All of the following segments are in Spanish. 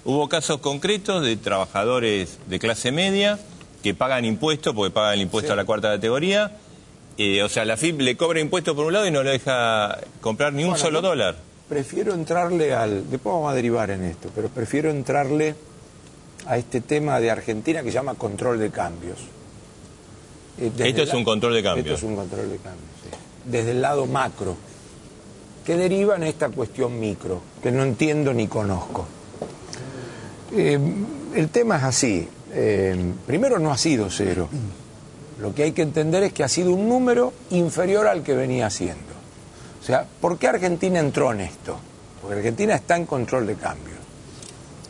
Hubo casos concretos de trabajadores de clase media que pagan impuestos, porque pagan el impuesto a la cuarta categoría. O sea, la AFIP le cobra impuestos por un lado y no le deja comprar ni un solo dólar. Prefiero entrarle después vamos a derivar en esto, pero prefiero entrarle a este tema de Argentina que se llama control de cambios. Esto es un control de cambios. Esto es un control de cambios, sí. Desde el lado macro, que deriva en esta cuestión micro, que no entiendo ni conozco. El tema es así. Primero, no ha sido cero. Lo que hay que entender es que ha sido un número inferior al que venía siendo. O sea, ¿por qué Argentina entró en esto? Porque Argentina está en control de cambios.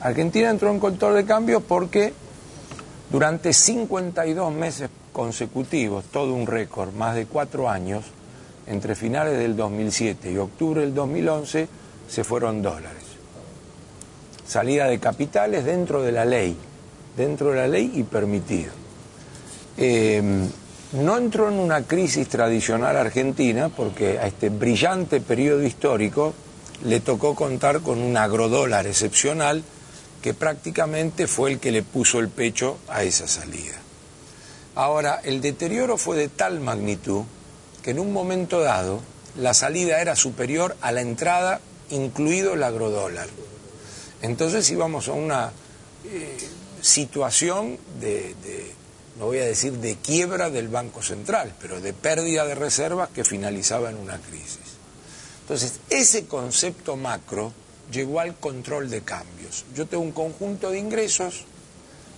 Argentina entró en control de cambios porque durante 52 meses consecutivos, todo un récord, más de 4 años, entre finales del 2007 y octubre del 2011, se fueron dólares. Salida de capitales dentro de la ley y permitido. No entró en una crisis tradicional argentina porque a este brillante periodo histórico le tocó contar con un agrodólar excepcional que prácticamente fue el que le puso el pecho a esa salida. Ahora, el deterioro fue de tal magnitud que en un momento dado la salida era superior a la entrada, incluido el agrodólar. Entonces íbamos a una situación no voy a decir de quiebra del Banco Central, pero de pérdida de reservas que finalizaba en una crisis. Entonces, ese concepto macro llegó al control de cambios. Yo tengo un conjunto de ingresos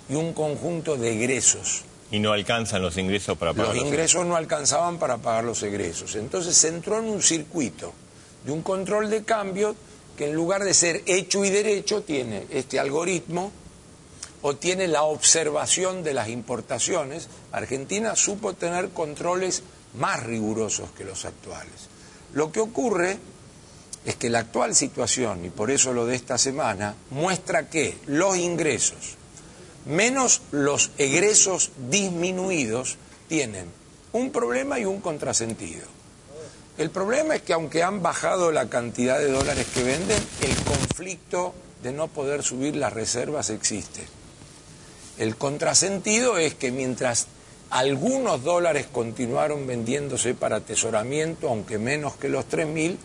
y un conjunto de egresos. Y no alcanzan los ingresos para pagar los ingresos no alcanzaban para pagar los egresos. Entonces se entró en un circuito de un control de cambios que en lugar de ser hecho y derecho tiene este algoritmo o tiene la observación de las importaciones. Argentina supo tener controles más rigurosos que los actuales. Lo que ocurre es que la actual situación, y por eso lo de esta semana, muestra que los ingresos menos los egresos disminuidos tienen un problema y un contrasentido. El problema es que aunque han bajado la cantidad de dólares que venden, el conflicto de no poder subir las reservas existe. El contrasentido es que mientras algunos dólares continuaron vendiéndose para atesoramiento, aunque menos que los 3.000,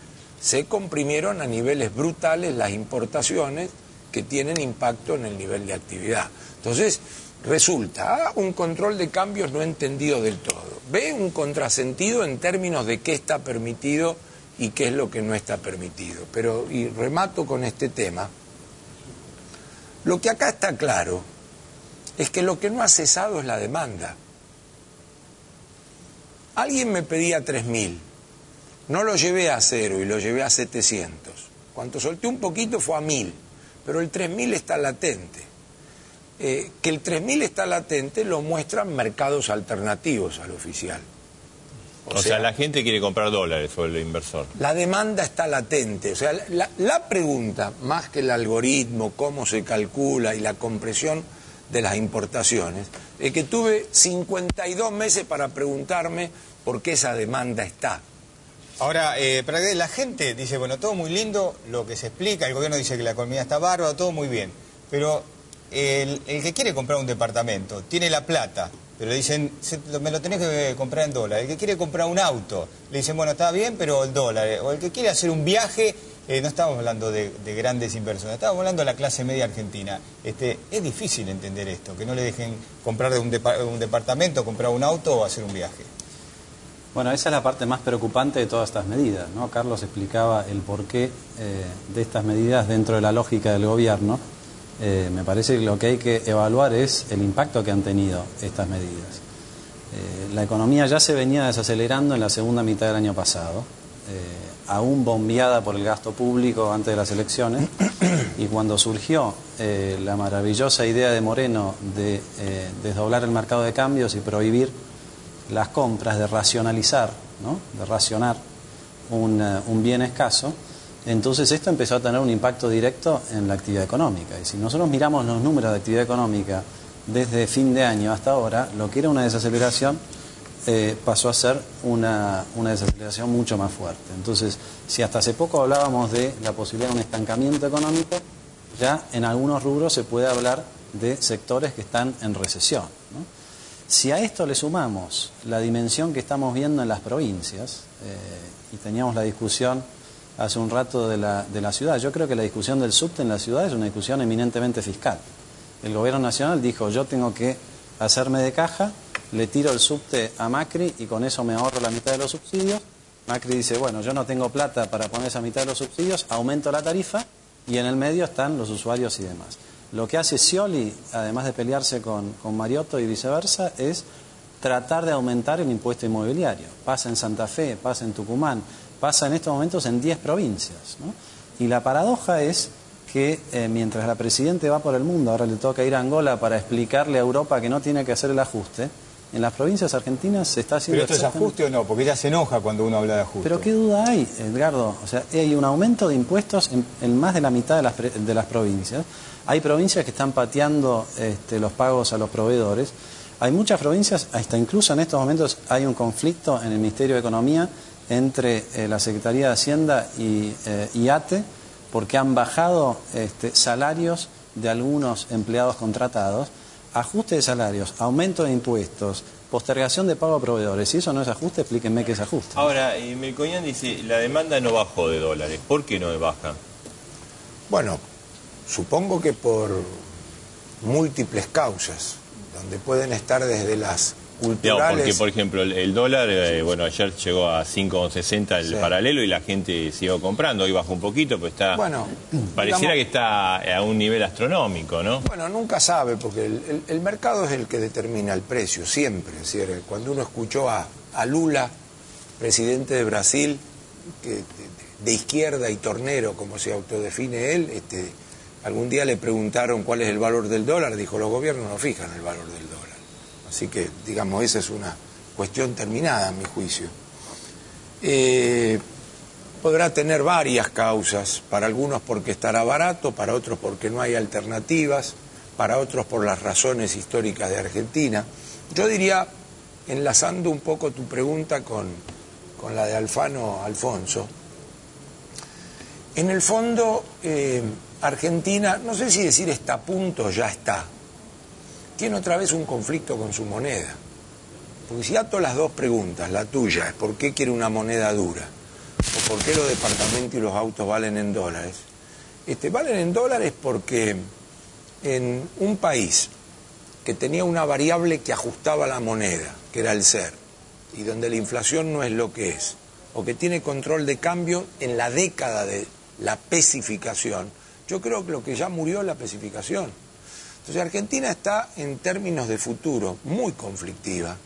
se comprimieron a niveles brutales las importaciones que tienen impacto en el nivel de actividad. Entonces, resulta un control de cambios no entendido del todo. B, un contrasentido en términos de qué está permitido y qué es lo que no está permitido. Y remato con este tema. Lo que acá está claro es que lo que no ha cesado es la demanda. Alguien me pedía 3.000, no lo llevé a 0 y lo llevé a 700. Cuando solté un poquito fue a 1.000, pero el 3.000 está latente. Que el 3.000 está latente lo muestran mercados alternativos al oficial. O sea, la gente quiere comprar dólares o el inversor. La demanda está latente. O sea, la pregunta, más que el algoritmo, cómo se calcula y la compresión de las importaciones, es que tuve 52 meses para preguntarme por qué esa demanda está. Ahora, la gente dice, bueno, todo muy lindo, lo que se explica, el gobierno dice que la economía está bárbara, todo muy bien, pero el que quiere comprar un departamento, tiene la plata, pero le dicen, me lo tenés que comprar en dólares. El que quiere comprar un auto, le dicen, bueno, está bien, pero el dólar. O el que quiere hacer un viaje, no estamos hablando de grandes inversiones, estamos hablando de la clase media argentina. Es difícil entender esto, que no le dejen comprar un departamento, comprar un auto o hacer un viaje. Bueno, esa es la parte más preocupante de todas estas medidas, ¿no? Carlos explicaba el porqué de estas medidas dentro de la lógica del gobierno. Me parece que lo que hay que evaluar es el impacto que han tenido estas medidas. La economía ya se venía desacelerando en la segunda mitad del año pasado, aún bombeada por el gasto público antes de las elecciones, y cuando surgió la maravillosa idea de Moreno de desdoblar el mercado de cambios y prohibir las compras, de racionalizar, ¿no? De racionar un bien escaso, entonces esto empezó a tener un impacto directo en la actividad económica. Y si nosotros miramos los números de actividad económica desde fin de año hasta ahora, lo que era una desaceleración pasó a ser una desaceleración mucho más fuerte. Entonces, si hasta hace poco hablábamos de la posibilidad de un estancamiento económico, ya en algunos rubros se puede hablar de sectores que están en recesión, ¿no? Si a esto le sumamos la dimensión que estamos viendo en las provincias, y teníamos la discusión hace un rato de la ciudad, yo creo que la discusión del subte en la ciudad es una discusión eminentemente fiscal. El gobierno nacional dijo, yo tengo que hacerme de caja, le tiro el subte a Macri y con eso me ahorro la mitad de los subsidios. Macri dice, bueno, yo no tengo plata para poner esa mitad de los subsidios, aumento la tarifa y en el medio están los usuarios y demás. Lo que hace Scioli, además de pelearse con Mariotto y viceversa, es tratar de aumentar el impuesto inmobiliario. Pasa en Santa Fe, pasa en Tucumán, pasa en estos momentos en 10 provincias, ¿no? Y la paradoja es que mientras la Presidenta va por el mundo, ahora le toca ir a Angola para explicarle a Europa que no tiene que hacer el ajuste, en las provincias argentinas se está haciendo... ¿Pero esto es ajuste o no? Porque ella se enoja cuando uno habla de ajuste. Pero qué duda hay, Edgardo. O sea, hay un aumento de impuestos en más de la mitad de las provincias. Hay provincias que están pateando los pagos a los proveedores. Hay muchas provincias, hasta incluso en estos momentos hay un conflicto en el Ministerio de Economía entre la Secretaría de Hacienda y ATE, porque han bajado salarios de algunos empleados contratados. Ajuste de salarios, aumento de impuestos, postergación de pago a proveedores. Si eso no es ajuste, explíquenme qué es ajuste. Ahora, Melconian dice, la demanda no bajó de dólares. ¿Por qué no baja? Bueno, supongo que por múltiples causas, donde pueden estar desde las culturales... Digamos, porque, por ejemplo, el dólar, bueno, ayer llegó a 5,60 el paralelo y la gente siguió comprando. Hoy bajó un poquito, pero está... Bueno, pareciera digamos, que está a un nivel astronómico, ¿no? Bueno, nunca sabe, porque el mercado es el que determina el precio, siempre. Es decir, cuando uno escuchó a Lula, presidente de Brasil, de izquierda y tornero, como se autodefine él, algún día le preguntaron cuál es el valor del dólar, dijo, los gobiernos no fijan el valor del dólar. Así que, digamos, esa es una cuestión terminada, a mi juicio. Podrá tener varias causas, para algunos porque estará barato, para otros porque no hay alternativas, para otros por las razones históricas de Argentina. Yo diría, enlazando un poco tu pregunta con la de Alfano Alfonso, en el fondo Argentina, no sé si decir está a punto, ya está, tiene otra vez un conflicto con su moneda. Porque si ato las dos preguntas, la tuya es ¿por qué quiere una moneda dura? ¿O por qué los departamentos y los autos valen en dólares? Valen en dólares porque en un país que tenía una variable que ajustaba la moneda, que era el ser, y donde la inflación no es lo que es, o que tiene control de cambio en la década de la pesificación, yo creo que lo que ya murió es la pesificación. Entonces Argentina está en términos de futuro muy conflictiva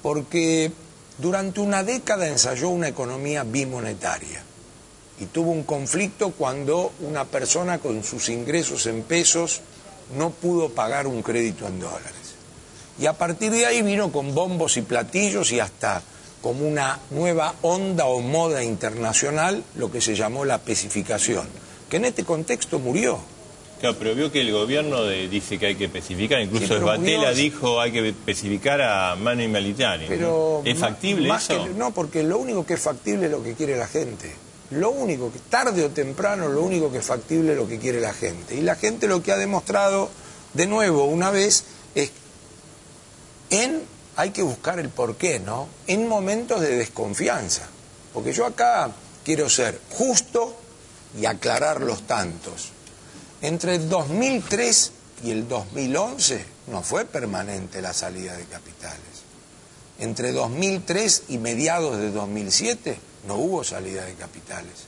porque durante una década ensayó una economía bimonetaria y tuvo un conflicto cuando una persona con sus ingresos en pesos no pudo pagar un crédito en dólares. Y a partir de ahí vino con bombos y platillos y hasta como una nueva onda o moda internacional lo que se llamó la pesificación, que en este contexto murió. Claro, pero vio que el gobierno dice que hay que especificar, incluso Sbatella dijo hay que especificar a mano y militares. Pero ¿Es factible eso? No, porque lo único que es factible es lo que quiere la gente. Lo único que, tarde o temprano, lo único que es factible es lo que quiere la gente. Y la gente lo que ha demostrado, de nuevo, una vez, es hay que buscar el porqué, ¿no? En momentos de desconfianza. Porque yo acá quiero ser justo y aclarar los tantos. Entre el 2003 y el 2011 no fue permanente la salida de capitales. Entre 2003 y mediados de 2007 no hubo salida de capitales.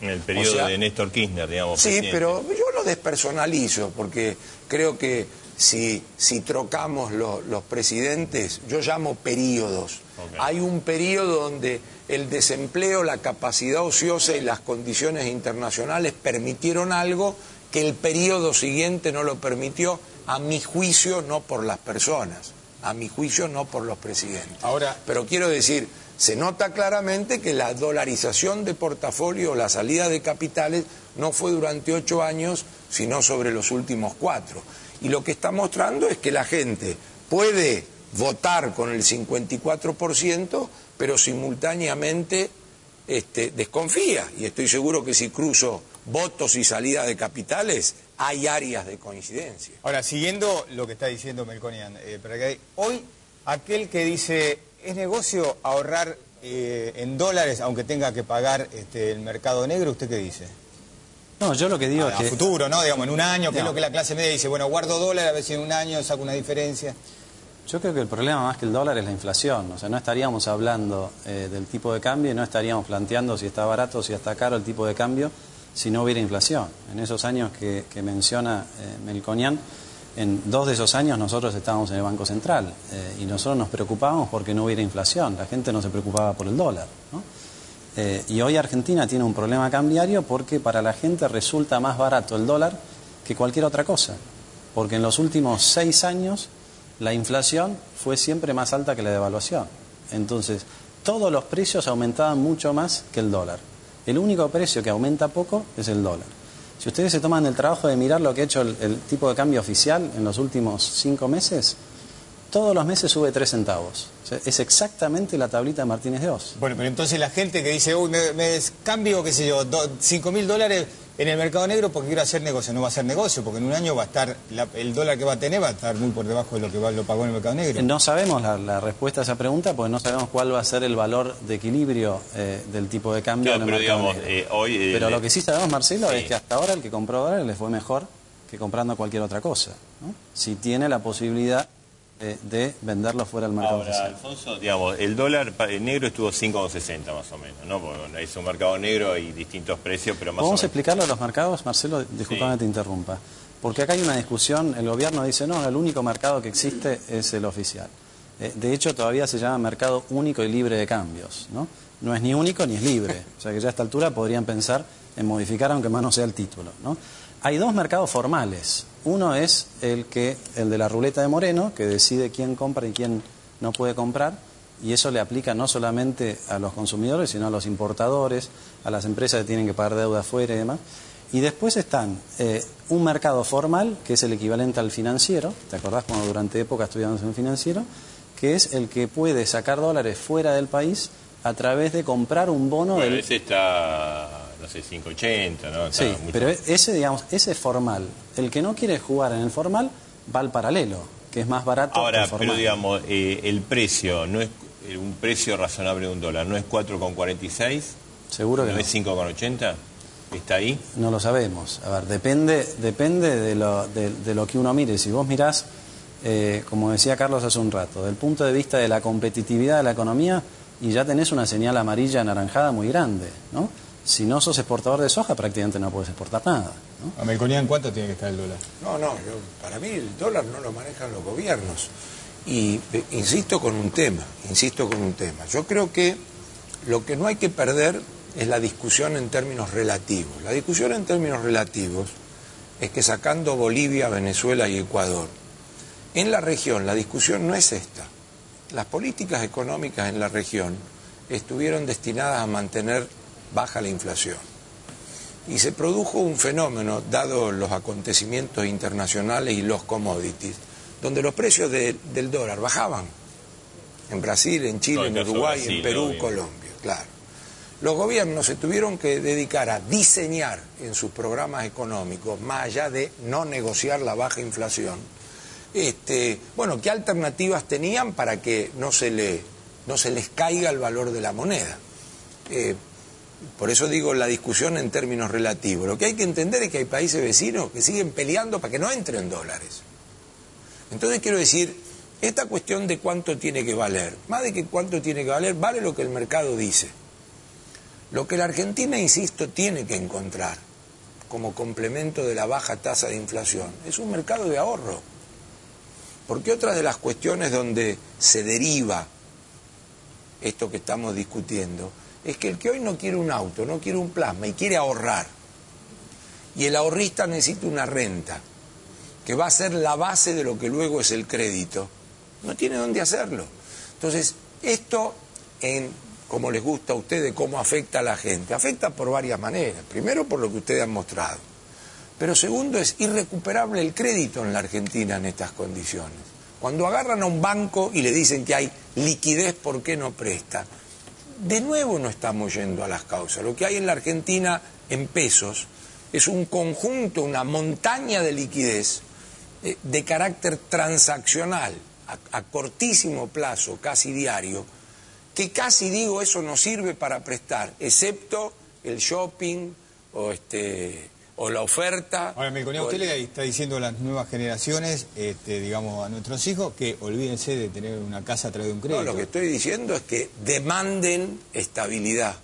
En el periodo de Néstor Kirchner, digamos. Sí, presidente. pero yo lo despersonalizo porque creo que si trocamos los presidentes, yo llamo periodos. Okay. Hay un periodo donde el desempleo, la capacidad ociosa y las condiciones internacionales permitieron algo que el periodo siguiente no lo permitió, a mi juicio no por las personas, a mi juicio no por los presidentes. Ahora, pero quiero decir, se nota claramente que la dolarización de portafolio, la salida de capitales, no fue durante 8 años, sino sobre los últimos 4. Y lo que está mostrando es que la gente puede votar con el 54%, pero simultáneamente desconfía. Y estoy seguro que si cruzo votos y salida de capitales, hay áreas de coincidencia. Ahora, siguiendo lo que está diciendo Melconian, hoy aquel que dice, ¿es negocio ahorrar en dólares aunque tenga que pagar el mercado negro? ¿Usted qué dice? No, yo lo que digo es que... A futuro, ¿no? Digamos, en un año, que es lo que la clase media dice, bueno, guardo dólares, a ver si en un año saco una diferencia. Yo creo que el problema más que el dólar es la inflación. O sea, no estaríamos hablando del tipo de cambio y no estaríamos planteando si está barato o si está caro el tipo de cambio si no hubiera inflación. En esos años que menciona Melconian, en 2 de esos años nosotros estábamos en el Banco Central y nosotros nos preocupábamos porque no hubiera inflación. La gente no se preocupaba por el dólar, ¿no? Y hoy Argentina tiene un problema cambiario porque para la gente resulta más barato el dólar que cualquier otra cosa. Porque en los últimos 6 años la inflación fue siempre más alta que la devaluación. Entonces, todos los precios aumentaban mucho más que el dólar. El único precio que aumenta poco es el dólar. Si ustedes se toman el trabajo de mirar lo que ha hecho el tipo de cambio oficial en los últimos 5 meses, todos los meses sube 3 centavos. O sea, es exactamente la tablita de Martínez de Oz. Bueno, pero entonces la gente que dice, uy, me cambio, qué sé yo, $5.000 en el mercado negro porque quiero hacer negocio. No va a ser negocio, porque en un año va a estar, el dólar que va a tener va a estar muy por debajo de lo que lo pagó en el mercado negro. No sabemos la respuesta a esa pregunta porque no sabemos cuál va a ser el valor de equilibrio del tipo de cambio en el mercado negro. Pero lo que sí sabemos, Marcelo, es que hasta ahora el que compró dólares le fue mejor que comprando cualquier otra cosa, ¿no? Si tiene la posibilidad de venderlo fuera del mercado oficial. Alfonso, digamos, el dólar negro estuvo 5,60 más o menos, ¿no? Porque es un mercado negro y distintos precios, pero más o menos. ¿Podemos explicarlo a los mercados, Marcelo? Disculpame, te interrumpa. Porque acá hay una discusión, el gobierno dice, no, el único mercado que existe es el oficial. De hecho, todavía se llama mercado único y libre de cambios, ¿no? No es ni único ni es libre. O sea que ya a esta altura podrían pensar en modificar, aunque más no sea el título, ¿no? Hay 2 mercados formales. Uno es el de la ruleta de Moreno, que decide quién compra y quién no puede comprar, y eso le aplica no solamente a los consumidores, sino a los importadores, a las empresas que tienen que pagar deuda afuera y demás. Y después están un mercado formal, que es el equivalente al financiero, ¿te acordás cuando durante época estudiamos en un financiero? Que es el que puede sacar dólares fuera del país a través de comprar un bono del... Ese está, no sé, 5,80, ¿no? Está sí, pero ese, digamos, ese es formal. El que no quiere jugar en el formal va al paralelo, que es más barato que el formal. Pero digamos, el precio, no es un precio razonable de un dólar, ¿no es 4,46? Seguro que no. ¿No es 5,80? ¿Está ahí? No lo sabemos. A ver, depende de lo que uno mire. Si vos mirás, como decía Carlos hace un rato, del punto de vista de la competitividad de la economía, y ya tenés una señal amarilla anaranjada muy grande, ¿no? Si no sos exportador de soja, prácticamente no puedes exportar nada, ¿no? ¿A Melconian cuánto tiene que estar el dólar? No, para mí el dólar no lo manejan los gobiernos. Y insisto con un tema. Yo creo que lo que no hay que perder es la discusión en términos relativos. La discusión en términos relativos es que sacando Bolivia, Venezuela y Ecuador, en la región la discusión no es esta. Las políticas económicas en la región estuvieron destinadas a mantener baja la inflación. Y se produjo un fenómeno, dado los acontecimientos internacionales y los commodities, donde los precios del dólar bajaban. En Brasil, en Chile, en Uruguay, en Perú, Colombia, claro. Los gobiernos se tuvieron que dedicar a diseñar en sus programas económicos, más allá de no negociar la baja inflación, qué alternativas tenían para que no se les caiga el valor de la moneda. Por eso digo la discusión en términos relativos. Lo que hay que entender es que hay países vecinos que siguen peleando para que no entren dólares. Entonces quiero decir, esta cuestión de cuánto tiene que valer, más de que cuánto tiene que valer, vale lo que el mercado dice. Lo que la Argentina, insisto, tiene que encontrar como complemento de la baja tasa de inflación es un mercado de ahorro. Porque otra de las cuestiones donde se deriva esto que estamos discutiendo es que el que hoy no quiere un auto, no quiere un plasma y quiere ahorrar, y el ahorrista necesita una renta que va a ser la base de lo que luego es el crédito, no tiene dónde hacerlo. Entonces, esto, como les gusta a ustedes, cómo afecta a la gente, afecta por varias maneras. Primero, por lo que ustedes han mostrado. Pero segundo, es irrecuperable el crédito en la Argentina en estas condiciones. Cuando agarran a un banco y le dicen que hay liquidez, ¿por qué no presta? De nuevo no estamos yendo a las causas. Lo que hay en la Argentina en pesos es un conjunto, una montaña de liquidez de carácter transaccional, a cortísimo plazo, casi diario, que casi digo eso no sirve para prestar, excepto el shopping o la oferta. Ahora, Melconian, usted le está diciendo a las nuevas generaciones, digamos, a nuestros hijos, que olvídense de tener una casa a través de un crédito. No, lo que estoy diciendo es que demanden estabilidad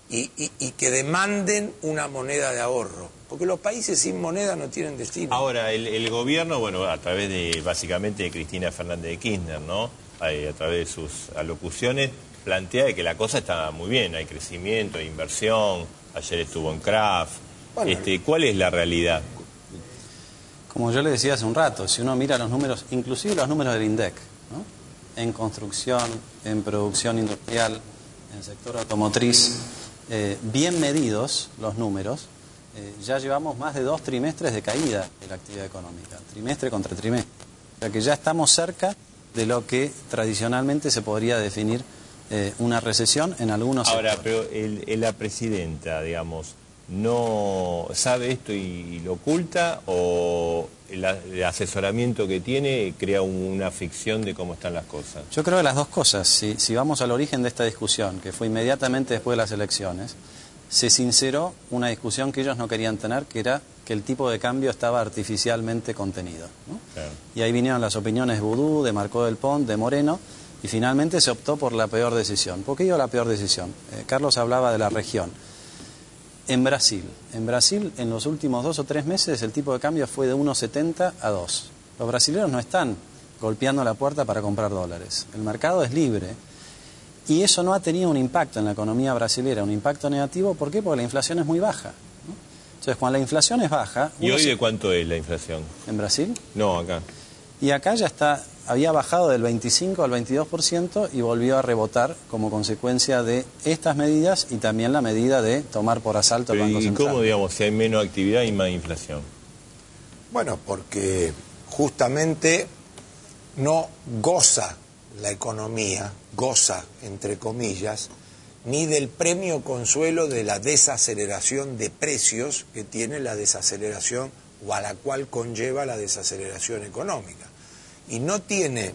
y que demanden una moneda de ahorro, porque los países sin moneda no tienen destino. Ahora, el gobierno, bueno, a través de, básicamente, de Cristina Fernández de Kirchner, ¿no? A través de sus alocuciones, plantea que la cosa está muy bien, hay crecimiento, hay inversión, ayer estuvo en Kraft. Bueno, ¿cuál es la realidad? Como yo le decía hace un rato, si uno mira los números, inclusive los números del INDEC, ¿no? En construcción, en producción industrial, en sector automotriz, bien medidos los números, ya llevamos más de 2 trimestres de caída de la actividad económica, trimestre contra trimestre. O sea que ya estamos cerca de lo que tradicionalmente se podría definir una recesión en algunos sectores. Ahora, pero la presidenta, digamos, ¿no sabe esto y lo oculta, o el asesoramiento que tiene crea una ficción de cómo están las cosas? Yo creo que las dos cosas. Si vamos al origen de esta discusión, que fue inmediatamente después de las elecciones, se sinceró una discusión que ellos no querían tener, que era que el tipo de cambio estaba artificialmente contenido, ¿no? Claro. Y ahí vinieron las opiniones vudú, de Marcó del Pont, de Moreno, y finalmente se optó por la peor decisión. ¿Por qué digo la peor decisión? Carlos hablaba de la región. En Brasil, en los últimos 2 o 3 meses el tipo de cambio fue de 1,70 a 2. Los brasileños no están golpeando la puerta para comprar dólares. El mercado es libre. Y eso no ha tenido un impacto en la economía brasileña, un impacto negativo. ¿Por qué? Porque la inflación es muy baja, ¿no? Entonces, cuando la inflación es baja... ¿Y hoy de cuánto es la inflación? ¿En Brasil? No, acá. Y acá ya había bajado del 25 al 22% y volvió a rebotar como consecuencia de estas medidas y también la medida de tomar por asalto el Banco Central. ¿Y cómo, digamos, si hay menos actividad y más inflación? Bueno, porque justamente no goza la economía, goza, entre comillas, ni del premio consuelo de la desaceleración de precios que tiene la desaceleración o a la cual conlleva la desaceleración económica. Y no tiene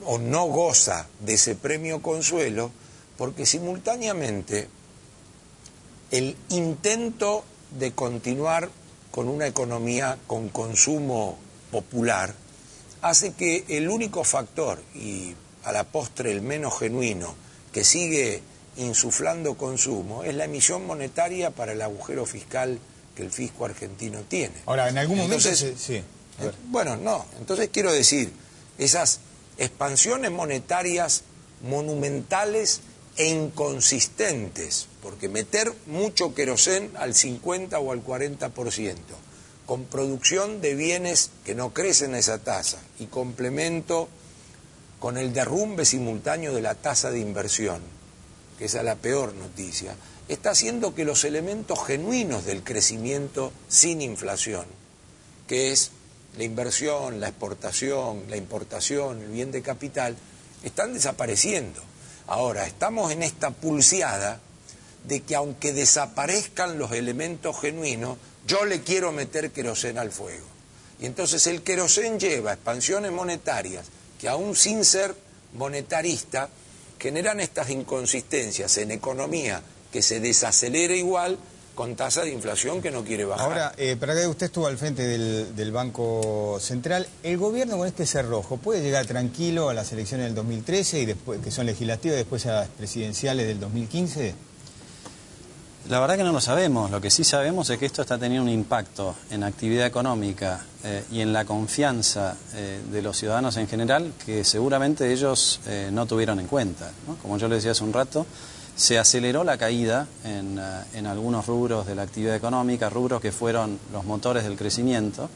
o no goza de ese premio consuelo porque simultáneamente el intento de continuar con una economía con consumo popular hace que el único factor, y a la postre el menos genuino, que sigue insuflando consumo, es la emisión monetaria para el agujero fiscal que el fisco argentino tiene. Ahora, en algún momento... Entonces, sí. Bueno, no. Entonces quiero decir, esas expansiones monetarias monumentales e inconsistentes, porque meter mucho querosén al 50 o al 40%, con producción de bienes que no crecen a esa tasa y complemento con el derrumbe simultáneo de la tasa de inversión, que esa es la peor noticia, está haciendo que los elementos genuinos del crecimiento sin inflación, que es la inversión, la exportación, la importación, el bien de capital, están desapareciendo. Ahora, estamos en esta pulseada de que aunque desaparezcan los elementos genuinos, yo le quiero meter querosén al fuego. Y entonces el querosén lleva expansiones monetarias que aún sin ser monetarista generan estas inconsistencias en economía que se desacelera igual con tasa de inflación que no quiere bajar. Ahora, para que usted estuvo al frente del Banco Central, ¿el gobierno con este cerrojo puede llegar tranquilo a las elecciones del 2013 y después, que son legislativas, después a las presidenciales del 2015? La verdad que no lo sabemos. Lo que sí sabemos es que esto está teniendo un impacto en actividad económica y en la confianza de los ciudadanos en general que seguramente ellos no tuvieron en cuenta, ¿no? Como yo les decía hace un rato, se aceleró la caída en algunos rubros de la actividad económica, rubros que fueron los motores del crecimiento,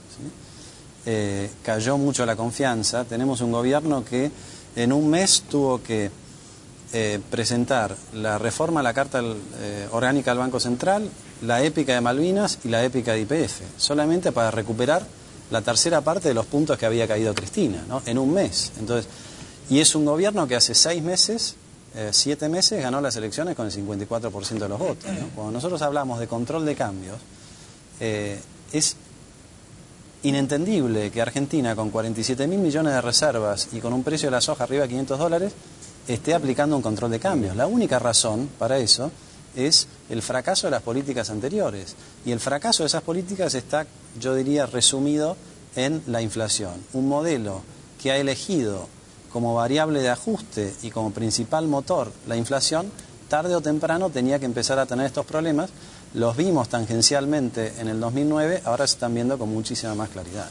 ¿sí? Cayó mucho la confianza. Tenemos un gobierno que en un mes tuvo que presentar la reforma a la Carta Orgánica del Banco Central, la épica de Malvinas y la épica de YPF, solamente para recuperar la tercera parte de los puntos que había caído Cristina, ¿no? En un mes. Entonces, y es un gobierno que hace 6 meses 7 meses ganó las elecciones con el 54% de los votos, ¿no? Cuando nosotros hablamos de control de cambios, es inentendible que Argentina, con 47.000 millones de reservas y con un precio de la soja arriba de $500, esté aplicando un control de cambios. La única razón para eso es el fracaso de las políticas anteriores. Y el fracaso de esas políticas está, yo diría, resumido en la inflación. Un modelo que ha elegido como variable de ajuste y como principal motor la inflación, tarde o temprano tenía que empezar a tener estos problemas. Los vimos tangencialmente en el 2009, ahora se están viendo con muchísima más claridad.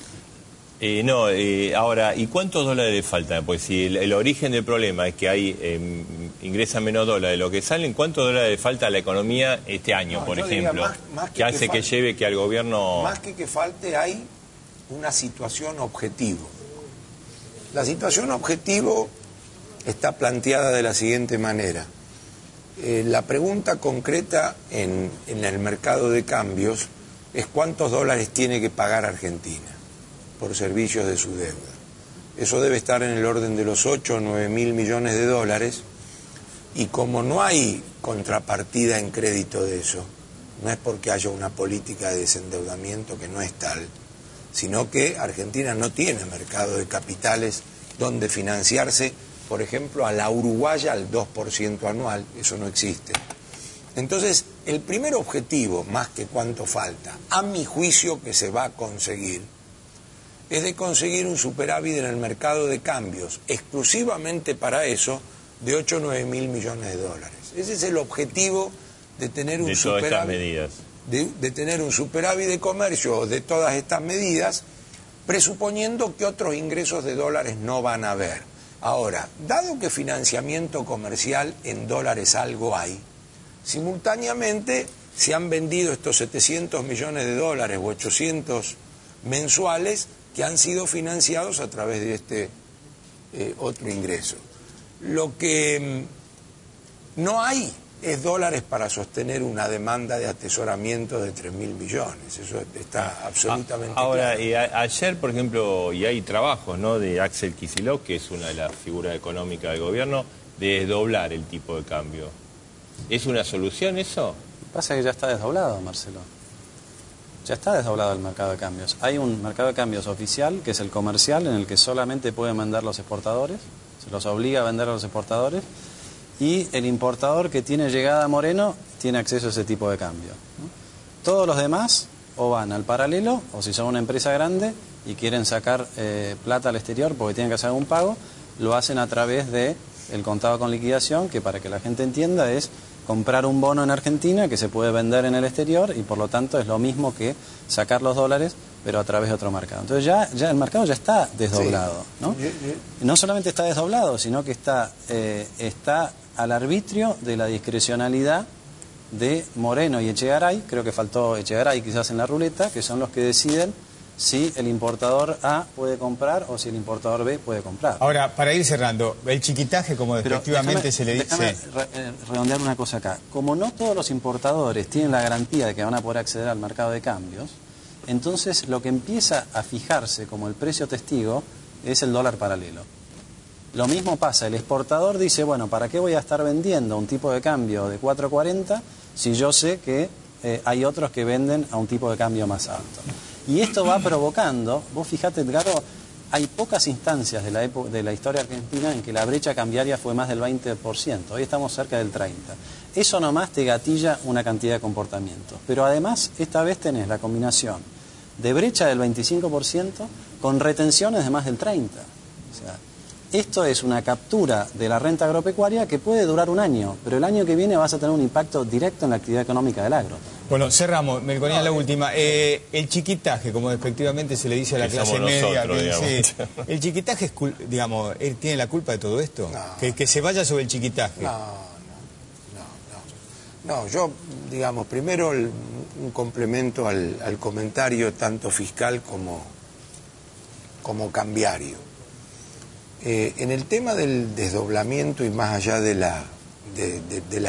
Ahora, ¿y cuántos dólares le faltan? Pues si el origen del problema es que hay ingresa menos dólares de lo que salen, ¿cuántos dólares le falta a la economía este año, por ejemplo? Más que hace que lleve que al gobierno... Más que falte, hay una situación objetivo. La situación objetivo está planteada de la siguiente manera. La pregunta concreta en el mercado de cambios es cuántos dólares tiene que pagar Argentina por servicios de su deuda. Eso debe estar en el orden de los 8 o 9 mil millones de dólares, y como no hay contrapartida en crédito de eso, no es porque haya una política de desendeudamiento que no es tal, sino que Argentina no tiene mercado de capitales donde financiarse, por ejemplo, a la uruguaya al 2% anual, eso no existe. Entonces, el primer objetivo, más que cuánto falta, a mi juicio que se va a conseguir, es de conseguir un superávit en el mercado de cambios, exclusivamente para eso, de 8 o 9 mil millones de dólares. Ese es el objetivo de tener un superávit. De todas estas medidas. De tener un superávit de comercio de todas estas medidas, presuponiendo que otros ingresos de dólares no van a haber. Ahora, dado que financiamiento comercial en dólares algo hay, simultáneamente se han vendido estos 700 millones de dólares o 800 mensuales que han sido financiados a través de este otro ingreso. Lo que no hay es dólares para sostener una demanda de atesoramiento de 3.000 millones. Eso está absolutamente ahora, claro. Ayer, por ejemplo, y hay trabajos, ¿no?, de Axel Kicillof, que es una de las figuras económicas del gobierno, de desdoblar el tipo de cambio. ¿Es una solución eso? Pasa que ya está desdoblado, Marcelo. Ya está desdoblado el mercado de cambios. Hay un mercado de cambios oficial, que es el comercial, en el que solamente pueden vender los exportadores, se los obliga a vender a los exportadores, y el importador que tiene llegada a Moreno tiene acceso a ese tipo de cambio, ¿no? Todos los demás o van al paralelo, o si son una empresa grande y quieren sacar plata al exterior porque tienen que hacer algún pago, lo hacen a través del contado con liquidación, que para que la gente entienda es comprar un bono en Argentina que se puede vender en el exterior, y por lo tanto es lo mismo que sacar los dólares pero a través de otro mercado. Entonces ya el mercado ya está desdoblado, ¿no? No solamente está desdoblado, sino que está al arbitrio de la discrecionalidad de Moreno y Echegaray. Creo que faltó Echegaray quizás en la ruleta, que son los que deciden si el importador A puede comprar o si el importador B puede comprar. Ahora, para ir cerrando, el chiquitaje, como efectivamente se le dice... Déjame redondear una cosa acá. Como no todos los importadores tienen la garantía de que van a poder acceder al mercado de cambios, entonces lo que empieza a fijarse como el precio testigo es el dólar paralelo. Lo mismo pasa, el exportador dice, bueno, ¿para qué voy a estar vendiendo un tipo de cambio de 4.40 si yo sé que hay otros que venden a un tipo de cambio más alto? Y esto va provocando, vos fijate, Edgardo, hay pocas instancias de la historia argentina en que la brecha cambiaria fue más del 20%, hoy estamos cerca del 30%. Eso nomás te gatilla una cantidad de comportamientos, pero además esta vez tenés la combinación de brecha del 25% con retenciones de más del 30%. O sea, esto es una captura de la renta agropecuaria que puede durar un año, pero el año que viene vas a tener un impacto directo en la actividad económica del agro. Bueno, cerramos, Melconian, la última. El chiquitaje, como efectivamente se le dice a la clase media, el chiquitaje es, digamos, ¿él tiene la culpa de todo esto? No. Que se vaya sobre el chiquitaje. No, yo, digamos, primero un complemento al comentario tanto fiscal como cambiario. En el tema del desdoblamiento y más allá de la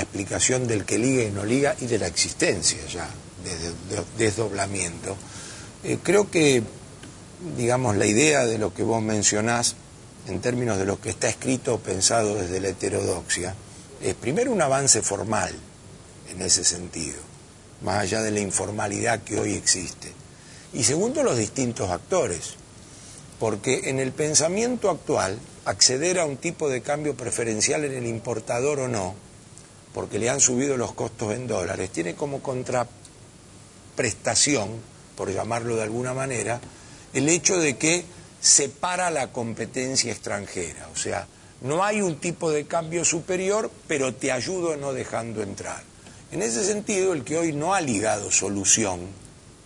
explicación del que liga y no liga y de la existencia ya de desdoblamiento, creo que, digamos, la idea de lo que vos mencionás en términos de lo que está escrito o pensado desde la heterodoxia es primero un avance formal en ese sentido, más allá de la informalidad que hoy existe. Y segundo, los distintos actores, porque en el pensamiento actual, acceder a un tipo de cambio preferencial en el importador o no, porque le han subido los costos en dólares, tiene como contraprestación, por llamarlo de alguna manera, el hecho de que separa la competencia extranjera. O sea, no hay un tipo de cambio superior, pero te ayudo no dejando entrar. En ese sentido, el que hoy no ha ligado solución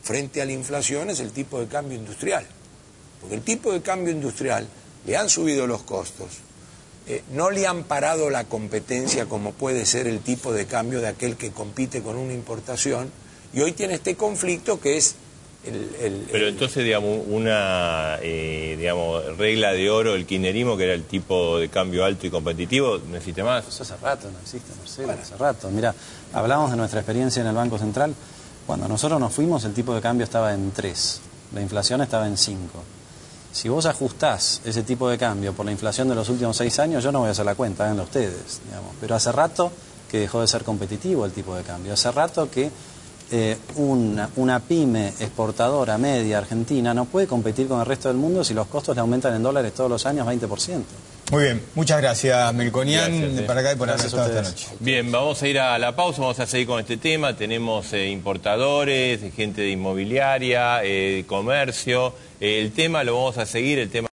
frente a la inflación es el tipo de cambio industrial. Porque el tipo de cambio industrial le han subido los costos, no le han parado la competencia como puede ser el tipo de cambio de aquel que compite con una importación, y hoy tiene este conflicto que es Pero entonces, digamos, una regla de oro, el kirchnerismo, que era el tipo de cambio alto y competitivo, ¿no existe más? Eso hace rato no existe, Marcelo, hace rato. Mira, hablamos de nuestra experiencia en el Banco Central. Cuando nosotros nos fuimos, el tipo de cambio estaba en 3, la inflación estaba en 5. Si vos ajustás ese tipo de cambio por la inflación de los últimos 6 años, yo no voy a hacer la cuenta, háganlo ustedes, digamos. Pero hace rato que dejó de ser competitivo el tipo de cambio. Hace rato que una pyme exportadora media argentina no puede competir con el resto del mundo si los costos le aumentan en dólares todos los años 20%. Muy bien, muchas gracias, Melconian, Gracias, para acá y por haber Gracias a estado esta ustedes. noche. Bien, vamos a ir a la pausa, vamos a seguir con este tema. Tenemos importadores, gente de inmobiliaria, comercio. El tema lo vamos a seguir, el tema...